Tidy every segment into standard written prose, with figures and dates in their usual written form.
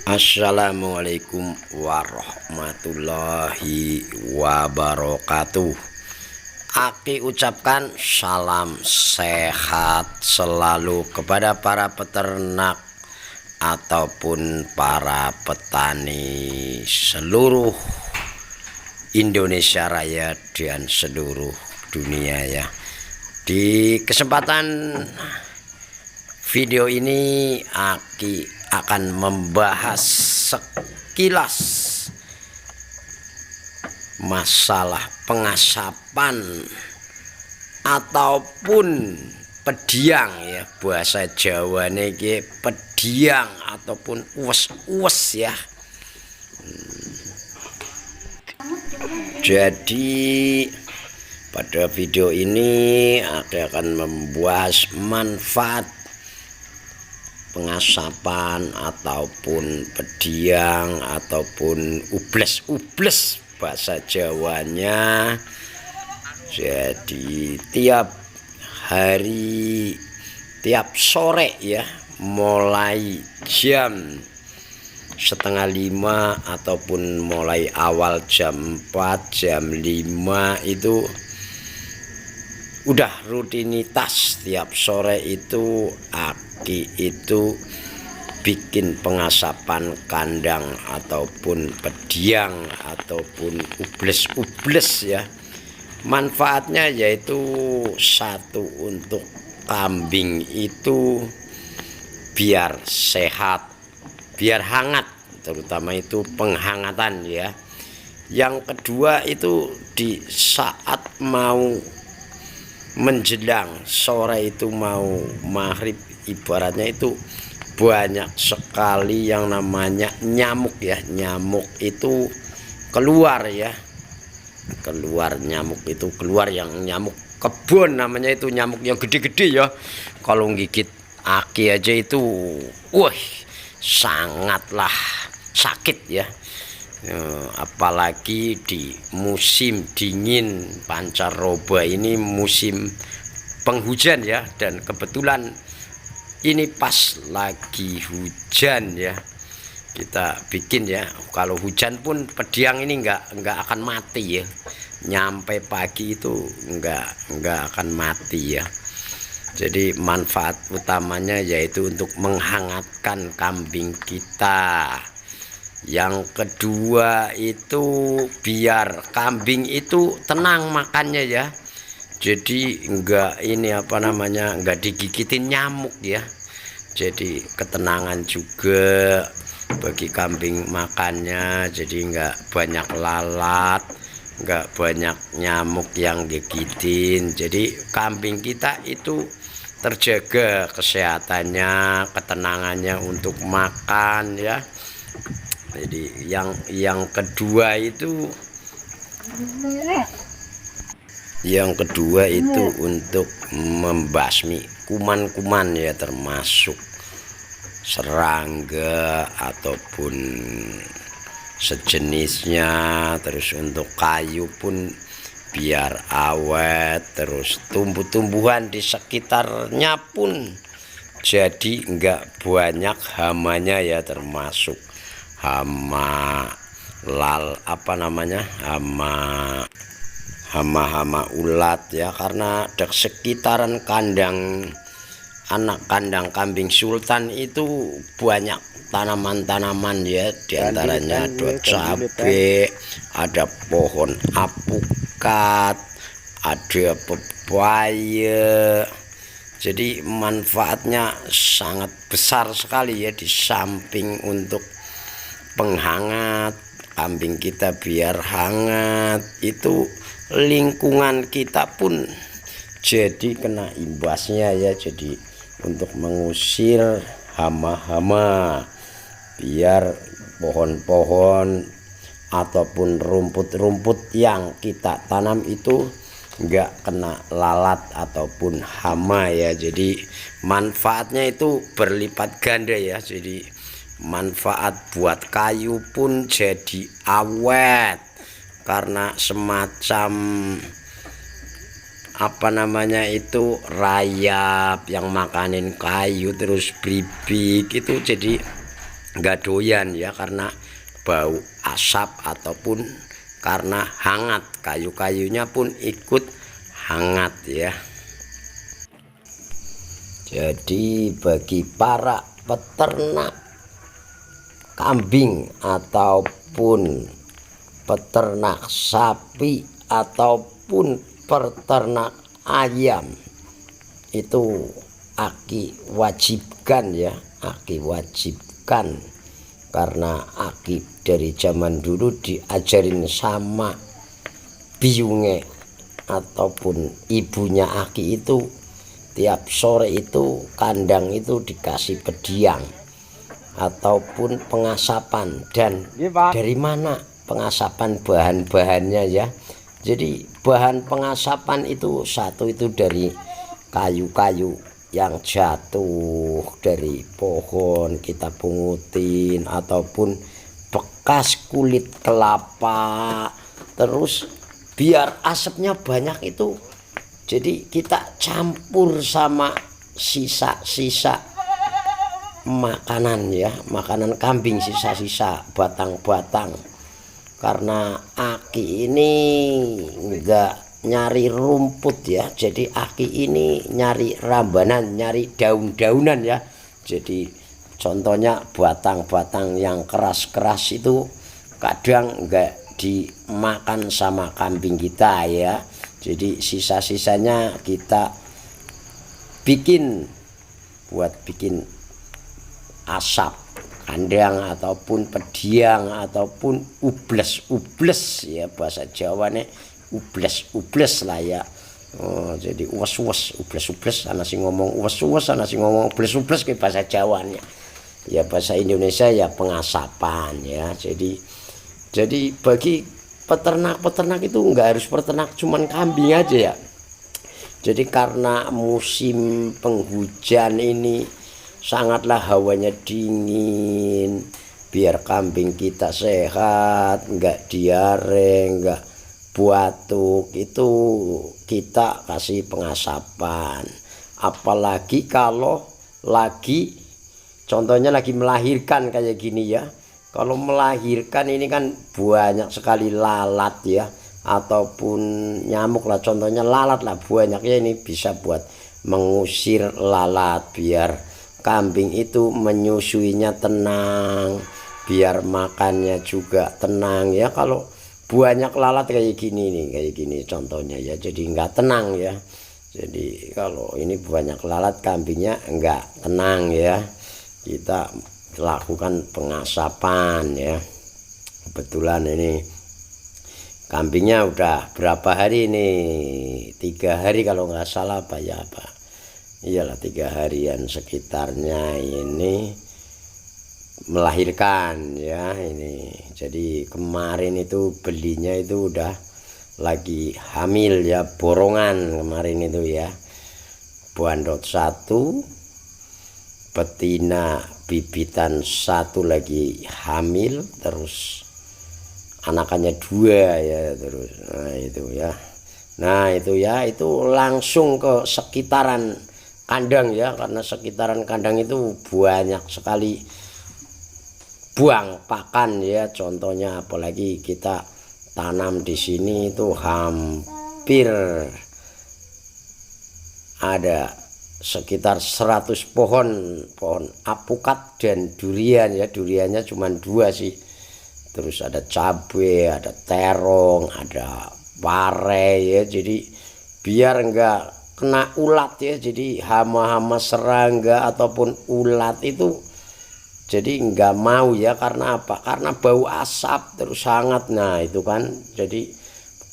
Assalamualaikum warahmatullahi wabarakatuh. Aki ucapkan salam sehat selalu kepada para peternak ataupun para petani seluruh Indonesia Raya dan seluruh dunia ya. Di kesempatan video ini Aki akan membahas sekilas masalah pengasapan ataupun pediang ya, bahasa Jawa niki pediang ataupun uwes-uwes ya. Jadi pada video ini aku akan membahas manfaat pengasapan ataupun pediang ataupun ubles-ubles bahasa Jawanya. Jadi tiap hari, tiap sore ya, mulai jam 4:30 ataupun mulai awal jam 4, jam 5 itu udah rutinitas. Tiap sore itu Aki itu bikin pengasapan kandang ataupun pediang ataupun ubles-ubles ya. Manfaatnya yaitu satu, untuk kambing itu biar sehat, biar hangat, terutama itu penghangatan ya. Yang kedua itu di saat mau menjelang sore itu mau maghrib, ibaratnya itu banyak sekali yang namanya nyamuk ya. Nyamuk itu keluar ya, keluar nyamuk itu keluar, yang nyamuk kebun namanya itu, nyamuk yang gede-gede ya. Kalau gigit Aki aja itu wah sangatlah sakit ya. Apalagi di musim dingin pancaroba ini, musim penghujan ya, dan kebetulan ini pas lagi hujan ya. Kita bikin ya, kalau hujan pun pediang ini nggak akan mati ya, nyampe pagi itu nggak akan mati ya. Jadi manfaat utamanya yaitu untuk menghangatkan kambing kita. Yang kedua itu biar kambing itu tenang makannya ya. Jadi enggak ini apa namanya, enggak digigitin nyamuk ya. Jadi ketenangan juga bagi kambing makannya. Jadi enggak banyak lalat, enggak banyak nyamuk yang gigitin. Jadi kambing kita itu terjaga kesehatannya, ketenangannya untuk makan ya. Jadi yang kedua itu untuk membasmi kuman-kuman ya, termasuk serangga ataupun sejenisnya. Terus untuk kayu pun biar awet, terus tumbuh-tumbuhan di sekitarnya pun jadi enggak banyak hamanya ya, termasuk hama hama ulat ya. Karena di sekitaran kandang, anak kandang kambing sultan itu banyak tanaman-tanaman ya, diantaranya ada cabai, ada pohon apukat, ada pepaya. Jadi manfaatnya sangat besar sekali ya. Di samping untuk penghangat kambing kita biar hangat, itu lingkungan kita pun jadi kena imbasnya ya. Jadi untuk mengusir hama-hama, biar pohon-pohon ataupun rumput-rumput yang kita tanam itu enggak kena lalat ataupun hama ya. Jadi manfaatnya itu berlipat ganda ya. Jadi manfaat buat kayu pun jadi awet, karena semacam apa namanya itu rayap yang makanin kayu terus bribik itu, jadi nggak doyan ya, karena bau asap ataupun karena hangat, kayu-kayunya pun ikut hangat ya. Jadi bagi para peternak kambing ataupun peternak sapi ataupun peternak ayam, itu aki wajibkan ya, aki wajibkan, karena aki dari zaman dulu diajarin sama biunge ataupun ibunya aki itu, tiap sore itu kandang itu dikasih pediang ataupun pengasapan. Dan dari mana pengasapan bahan-bahannya ya? Jadi bahan pengasapan itu satu itu dari kayu-kayu yang jatuh dari pohon kita pungutin, ataupun bekas kulit kelapa. Terus biar asapnya banyak itu, jadi kita campur sama sisa-sisa makanan ya, makanan kambing, sisa-sisa batang-batang. Karena aki ini enggak nyari rumput ya, jadi aki ini nyari rambanan, nyari daun-daunan ya. Jadi contohnya batang-batang yang keras-keras itu kadang enggak dimakan sama kambing kita ya. Jadi sisa-sisanya kita bikin buat bikin asap kandang ataupun pediang ataupun ubles ya, bahasa Jawane ubles lah ya. Jadi uwes ubles, ana sing ngomong uwes, ana sing ngomong ubles ke bahasa Jawanya. Ya bahasa Indonesia ya pengasapan ya. Jadi bagi peternak itu enggak harus peternak cuman kambing aja ya. Jadi karena musim penghujan ini sangatlah hawanya dingin, biar kambing kita sehat, enggak diare, enggak batuk, itu kita kasih pengasapan. Apalagi kalau lagi contohnya lagi melahirkan kayak gini ya. Kalau melahirkan ini kan banyak sekali lalat ya, ataupun nyamuk lah, contohnya lalat lah banyak ya. Ini bisa buat mengusir lalat, biar kambing itu menyusuinya tenang, biar makannya juga tenang ya. Kalau banyak lalat kayak gini nih, kayak gini contohnya ya, jadi nggak tenang ya. Jadi kalau ini banyak lalat, kambingnya nggak tenang ya. Kita lakukan pengasapan ya. Kebetulan ini kambingnya udah berapa hari ini, 3 hari kalau nggak salah apa ya, apa iyalah 3 harian sekitarnya ini melahirkan ya. Ini jadi kemarin itu belinya itu udah lagi hamil ya, borongan kemarin itu ya, bandot 1, betina bibitan 1 lagi hamil, terus anakannya 2 ya, terus nah itu ya, itu langsung ke sekitaran kandang ya, karena sekitaran kandang itu banyak sekali buang pakan ya. Contohnya apalagi kita tanam di sini itu hampir ada sekitar 100 pohon apukat dan durian ya. Duriannya cuma 2 sih. Terus ada cabai, ada terong, ada pare ya. Jadi biar enggak kena ulat ya, jadi hama-hama serangga ataupun ulat itu jadi enggak mau ya. Karena apa? Karena bau asap terus hangat. Nah itu kan, jadi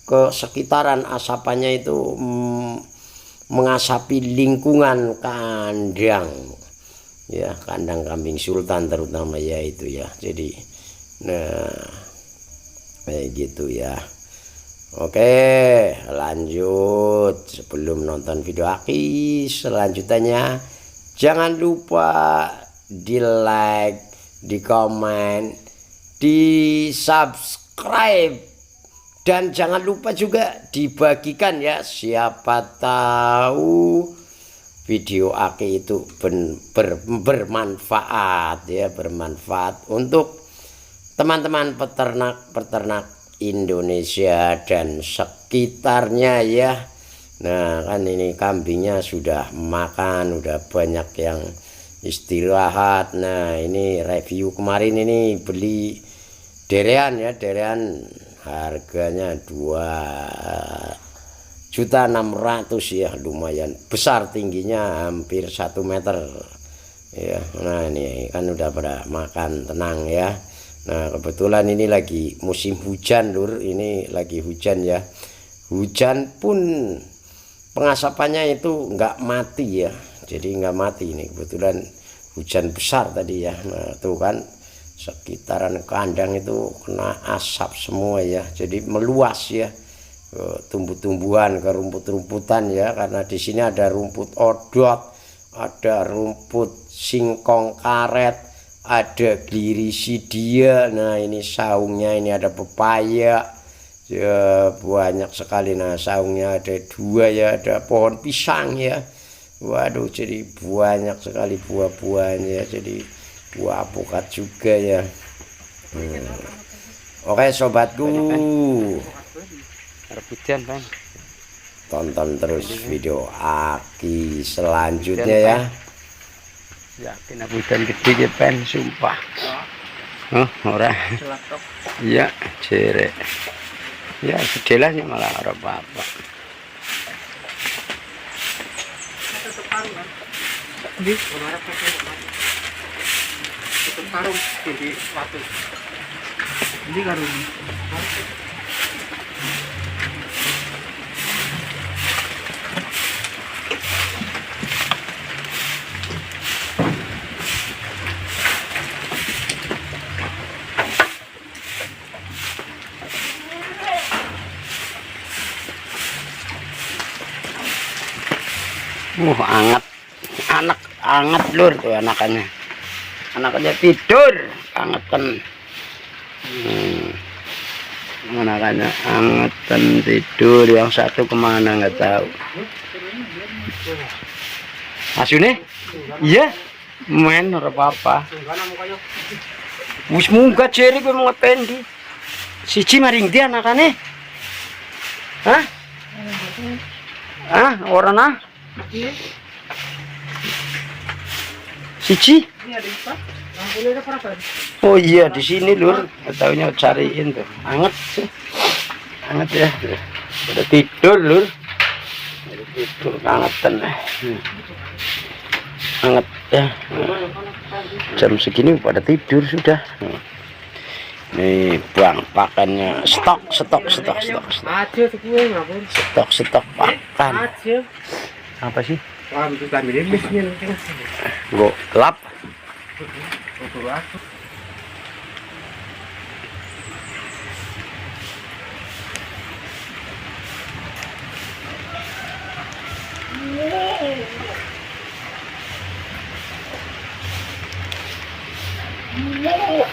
ke sekitaran asapannya itu mengasapi lingkungan kandang ya, kandang kambing sultan terutama ya itu ya. Jadi nah kayak gitu ya. Oke, lanjut. Sebelum nonton video Aki selanjutnya, jangan lupa di like, di komen, di subscribe, dan jangan lupa juga dibagikan ya. Siapa tahu video Aki itu bermanfaat ya, bermanfaat untuk teman-teman peternak Indonesia dan sekitarnya ya. Nah kan ini kambingnya sudah makan, udah banyak yang istirahat. Nah ini review kemarin ini beli derean ya, derean harganya 2.600.000 ya, lumayan besar, tingginya hampir 1 meter ya. Nah ini kan udah pada makan tenang ya. Nah kebetulan ini lagi musim hujan lur, ini lagi hujan ya. Hujan pun pengasapannya itu nggak mati ya, jadi nggak mati. Ini kebetulan hujan besar tadi ya. Nah tuh kan sekitaran kandang itu kena asap semua ya, jadi meluas ya tumbuh-tumbuhan ke rumput-rumputan ya, karena di sini ada rumput odot, ada rumput singkong karet, ada glirisidia. Nah ini saungnya ini ada pepaya ya, banyak sekali. Nah saungnya ada 2 ya, ada pohon pisang ya. Waduh, jadi banyak sekali buah-buahnya, jadi buah alpukat juga ya. Oke sobatku, tonton terus video Aki selanjutnya ya. Yakin hujan gede ya pen, sumpah. Oh ora. Iya cerek. Ya gede lah malah ora apa-apa. Di kemarin karung di waktu ini karung anget, anak anget lur tuh anakannya tidur angetan. Anakannya angetan tidur, yang satu kemana nggak tahu. Asune iya main ora apa-apa. Wis munggah jeri kowe mau ngetendi siji maring ndi anakane. Hah? Ora nah siji. Oh iya di sini lur, taunya cariin tuh. Anget sih, anget ya. Udah tidur lur, udah tidur angetan. Anget ya. Jam segini pada tidur sudah. Nih bang pakannya stok pakan. Apa sih? Gua lap. Yeah.